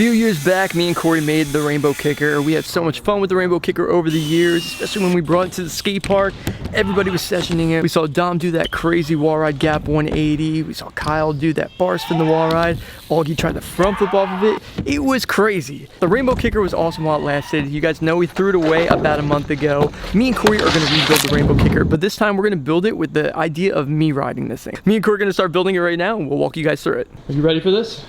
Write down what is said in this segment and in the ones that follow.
few years back, me and Cory made the Rainbow Kicker. We had so much fun with the Rainbow Kicker over the years, especially when we brought it to the skate park. Everybody was sessioning it. We saw Dom do that crazy wall ride gap 180. We saw Kyle do that bar spin the wall ride. Augie tried the front flip off of it. It was crazy. The Rainbow Kicker was awesome while it lasted. You guys know we threw it away about a month ago. Me and Cory are gonna rebuild the Rainbow Kicker, but this time we're gonna build it with the idea of me riding this thing. Me and Cory are gonna start building it right now, and we'll walk you guys through it. Are you ready for this?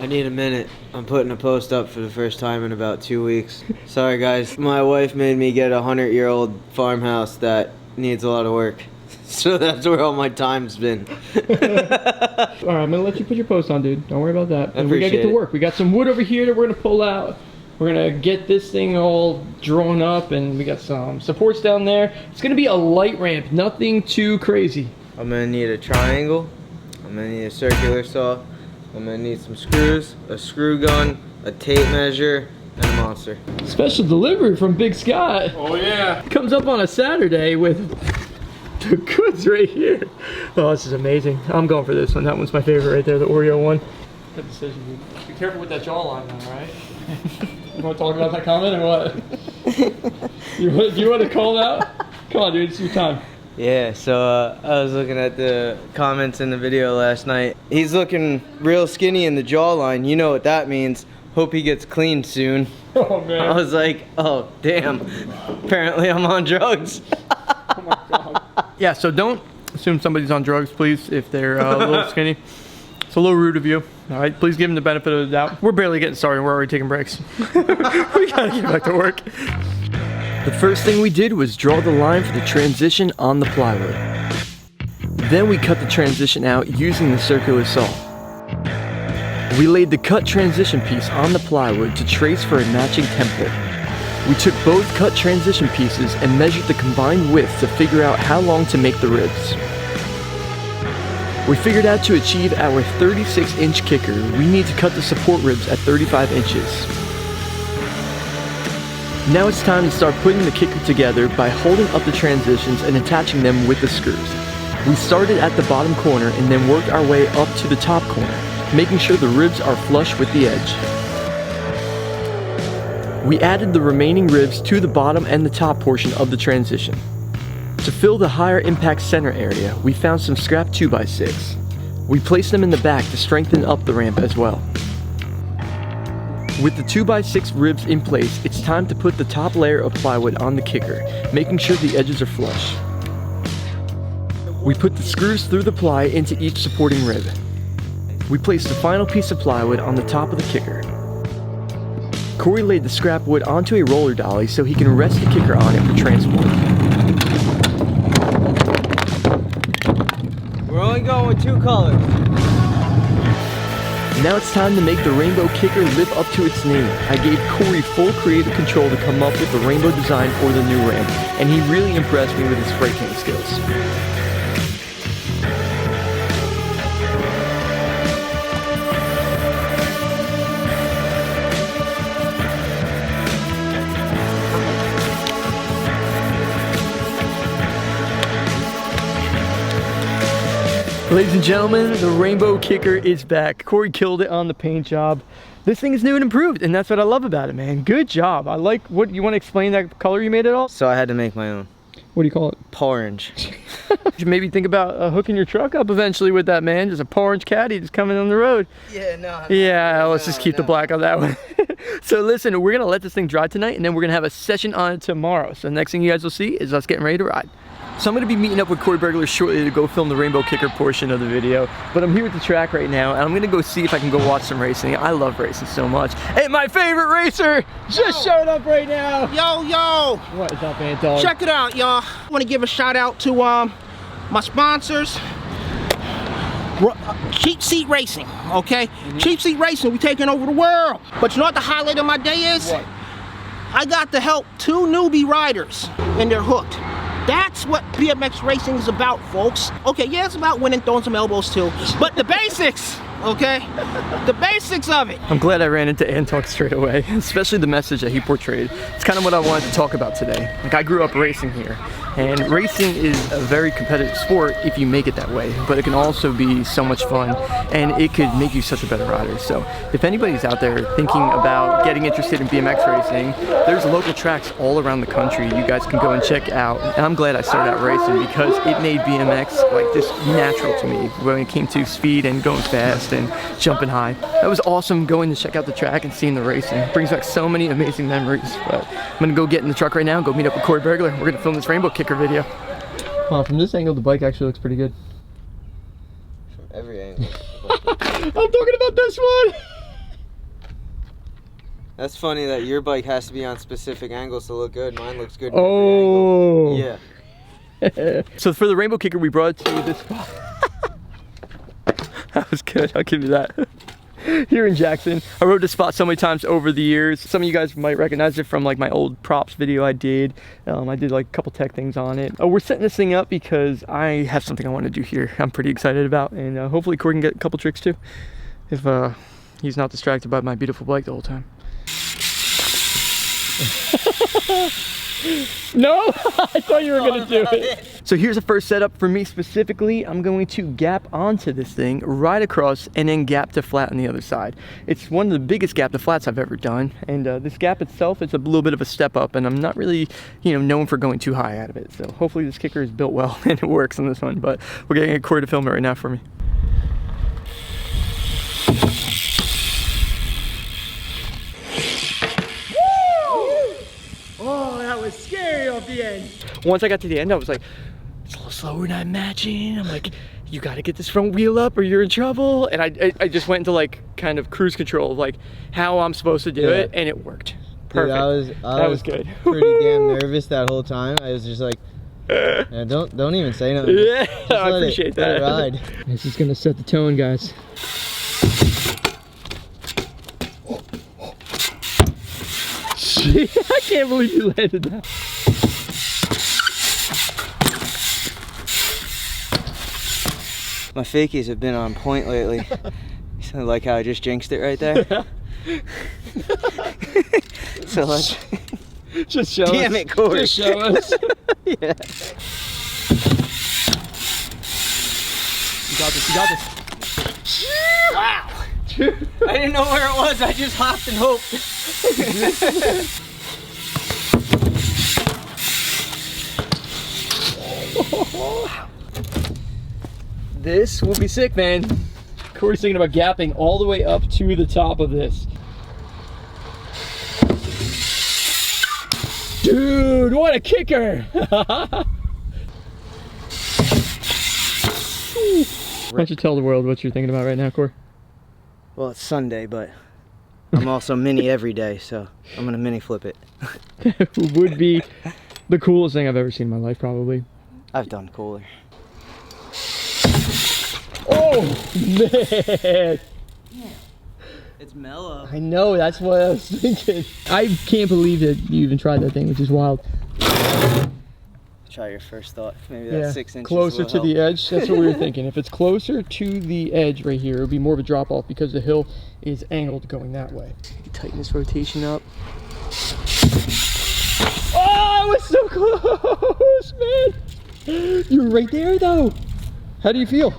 I need a minute. I'm putting a post up for the first time in about 2 weeks. Sorry guys, my wife made me get a 100-year-old farmhouse that needs a lot of work. So that's where all my time's been. Alright, I'm gonna let you put your post on, dude. Don't worry about that. And we gotta get to work. We got some wood over here that we're gonna pull out. We're gonna get this thing all drawn up, and we got some supports down there. It's gonna be a light ramp, nothing too crazy. I'm gonna need a triangle. I'm gonna need a circular saw. I'm gonna need some screws, a screw gun, a tape measure, and a monster. Special delivery from Big Scott. Oh yeah. Comes up on a Saturday with the goods right here. Oh, this is amazing. I'm going for this one. That one's my favorite right there, the Oreo one. Good decision, dude. Be careful with that jawline now, right? You want to talk about that comment or what? you want to call it out? Come on, dude. It's your time. Yeah, so I was looking at the comments in the video last night. He's looking real skinny in the jawline. You know what that means. Hope he gets clean soon. Oh, man. I was like, oh, damn. Apparently I'm on drugs. Oh, my God. Yeah, so don't assume somebody's on drugs, please, if they're a little skinny. It's a little rude of you. All right, please give them the benefit of the doubt. We're barely getting started. We're already taking breaks. We gotta get back to work. The first thing we did was draw the line for the transition on the plywood. Then we cut the transition out using the circular saw. We laid the cut transition piece on the plywood to trace for a matching template. We took both cut transition pieces and measured the combined width to figure out how long to make the ribs. We figured out to achieve our 36-inch kicker, we need to cut the support ribs at 35 inches. Now it's time to start putting the kicker together by holding up the transitions and attaching them with the screws. We started at the bottom corner and then worked our way up to the top corner, making sure the ribs are flush with the edge. We added the remaining ribs to the bottom and the top portion of the transition. To fill the higher impact center area, we found some scrap 2x6. We placed them in the back to strengthen up the ramp as well. With the 2x6 ribs in place, it's time to put the top layer of plywood on the kicker, making sure the edges are flush. We put the screws through the ply into each supporting rib. We placed the final piece of plywood on the top of the kicker. Cory laid the scrap wood onto a roller dolly so he can rest the kicker on it for transport. We're only going with 2 colors. Now it's time to make the Rainbow Kicker live up to its name. I gave Cory full creative control to come up with the rainbow design for the new ramp, and he really impressed me with his spray paint skills. Ladies and gentlemen, the Rainbow Kicker is back. Cory killed it on the paint job. This thing is new and improved, and that's what I love about it, man. Good job. I like what you want to explain that color you made it all? So I had to make my own. What do you call it? Orange. You should maybe think about hooking your truck up eventually with that, man. Just a orange caddy just coming on the road. Yeah, no. Yeah, let's just keep the black on that one. So listen, we're gonna let this thing dry tonight, and then we're gonna have a session on it tomorrow. So the next thing you guys will see is us getting ready to ride. So I'm going to be meeting up with Cory Berglar shortly to go film the Rainbow Kicker portion of the video. But I'm here at the track right now, and I'm going to go see if I can go watch some racing. I love racing so much. Hey, my favorite racer just showed up right now. Yo. What is up, man, dog? Check it out, y'all. I want to give a shout out to my sponsors. Cheap Seat Racing, okay? Cheap Seat Racing, we taking over the world. But you know what the highlight of my day is? What? I got to help 2 newbie riders, and they're hooked. That's what BMX racing is about, folks. Okay, yeah, it's about winning, throwing some elbows too, but the basics, okay? The basics of it. I'm glad I ran into Anton straight away, especially the message that he portrayed. It's kind of what I wanted to talk about today. Like, I grew up racing here, And racing is a very competitive sport if you make it that way, but it can also be so much fun, and it could make you such a better rider. So if anybody's out there thinking about getting interested in BMX racing, there's local tracks all around the country you guys can go and check out. And I'm glad I started out racing because it made BMX like just natural to me when it came to speed and going fast and jumping high. That was awesome going to check out the track and seeing the racing. It brings back so many amazing memories. But I'm gonna go get in the truck right now and go meet up with Cory Berglar. We're gonna film this rainbow kicker video. Wow, from this angle the bike actually looks pretty good. From every angle. I'm talking about this one! That's funny that your bike has to be on specific angles to look good. Mine looks good in Oh! every angle. Yeah. So for the rainbow kicker we brought it to this spot. That was good, I'll give you that. Here in Jackson. I rode this spot so many times over the years. Some of you guys might recognize it from like my old props video I did. I did like a couple tech things on it. We're setting this thing up because I have something I want to do here I'm pretty excited about, and hopefully Cory can get a couple tricks too if he's not distracted by my beautiful bike the whole time. No, I thought you were gonna do it. So here's the first setup for me specifically. I'm going to gap onto this thing, ride across, and then gap to flat on the other side. It's one of the biggest gap to flats I've ever done, and this gap itself is a little bit of a step up, and I'm not really, known for going too high out of it. So hopefully this kicker is built well and it works on this one. But we're getting Cory to film it right now for me. Scary off the end. Once I got to the end, I was like, it's a little slower than I imagined. I'm like, you got to get this front wheel up or you're in trouble. And I just went into like kind of cruise control of like how I'm supposed to do it, and it worked. Perfect. Dude, I was good. Pretty damn nervous that whole time. I was just like, don't even say nothing. Yeah, I appreciate that. Let it ride. This is gonna set the tone, guys. I can't believe you landed that. My fakies have been on point lately. So like how I just jinxed it right there. So let's just show us. Damn it, Cory. Just show us. Yeah. You got this, you got this. Wow. I didn't know where it was. I just hopped and hoped. This will be sick, man. Cory's thinking about gapping all the way up to the top of this. Dude, what a kicker! Why don't you tell the world what you're thinking about right now, Cory? Well, it's Sunday, but I'm also mini every day, so I'm gonna mini flip it. Would be the coolest thing I've ever seen in my life, probably. I've done cooler. Oh, man! It's mellow. I know, that's what I was thinking. I can't believe that you even tried that thing, which is wild. Try your first thought. Maybe that's 6 inches. Closer to the edge. That's what we were thinking. If it's closer to the edge right here, it would be more of a drop off because the hill is angled going that way. Tighten this rotation up. Oh, it was so close, man! You were right there though. How do you feel?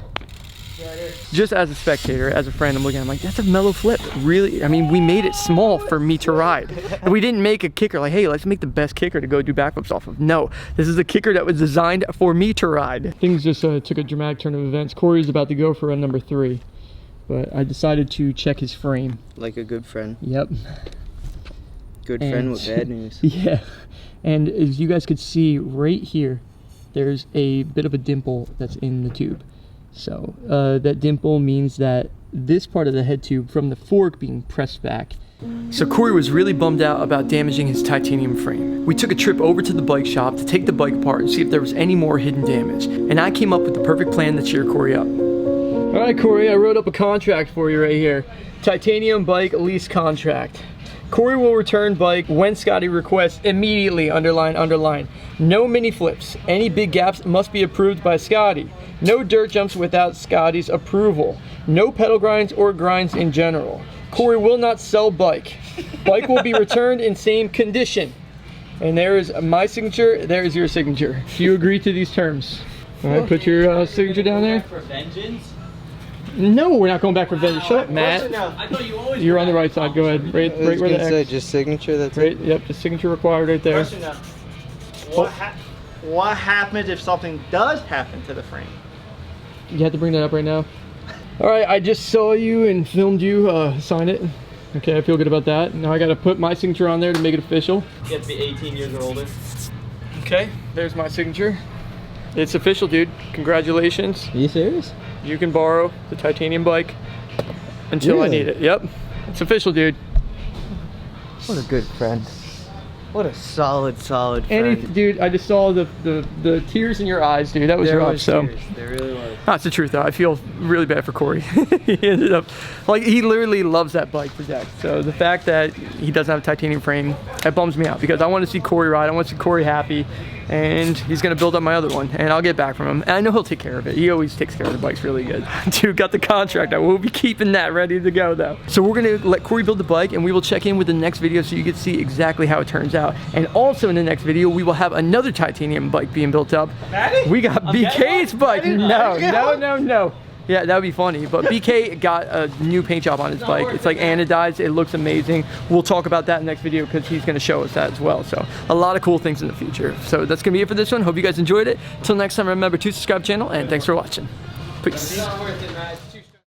Just as a spectator, as a friend, I'm looking at it, I'm like, that's a mellow flip. Really? I mean, we made it small for me to ride. And we didn't make a kicker like, hey, let's make the best kicker to go do backflips off of. No, this is a kicker that was designed for me to ride. Things just took a dramatic turn of events. Cory's about to go for run number 3, but I decided to check his frame. Like a good friend. Yep. Good friend with bad news. Yeah. And as you guys could see right here, there's a bit of a dimple that's in the tube. So that dimple means that this part of the head tube from the fork being pressed back. So Cory was really bummed out about damaging his titanium frame. We took a trip over to the bike shop to take the bike apart and see if there was any more hidden damage. And I came up with the perfect plan to cheer Cory up. All right, Cory, I wrote up a contract for you right here. Titanium bike lease contract. Cory will return bike when Scotty requests immediately, underline, underline. No mini flips. Any big gaps must be approved by Scotty. No dirt jumps without Scotty's approval. No pedal grinds or grinds in general. Cory will not sell bike. Bike will be returned in same condition. And there is my signature, there is your signature. Do you agree to these terms? All right, put your signature down there. For vengeance? No, we're not going back for vengeance. Shut up, Matt. I thought you always You're on the right side. Go ahead. Right where the say X. just signature. That's Right. it. Yep. The signature required right there. Question now. What happens if something does happen to the frame? You have to bring that up right now. All right. I just saw you and filmed you sign it. Okay. I feel good about that. Now I got to put my signature on there to make it official. You have to be 18 years or older. Okay. There's my signature. It's official, dude. Congratulations. Are you serious? You can borrow the titanium bike until I Really? need it. Yep. It's official, dude. What a good friend. What a solid friend. Dude, I just saw the tears in your eyes, dude. That was There rough. was So tears. There really was. that's the truth, though. I feel really bad for Cory. He ended up like he literally loves that bike to death. So the fact that he doesn't have a titanium frame, that bums me out because I want to see Cory ride. I want to see Cory happy, and he's gonna build up my other one, and I'll get back from him. And I know he'll take care of it. He always takes care of the bikes really good. Dude, got the contract. I will be keeping that ready to go though. So we're gonna let Cory build the bike, and we will check in with the next video so you can see exactly how it turns out. And also in the next video, we will have another titanium bike being built up. Maddie? We got I'm BK's bike. Maddie? No. Yeah, that would be funny. But BK got a new paint job on his bike. It's like anodized. It looks amazing. We'll talk about that in the next video because he's going to show us that as well. So a lot of cool things in the future. So that's going to be it for this one. Hope you guys enjoyed it. Till next time, remember to subscribe to the channel, and thanks for watching. Peace. Not worth it, Matt.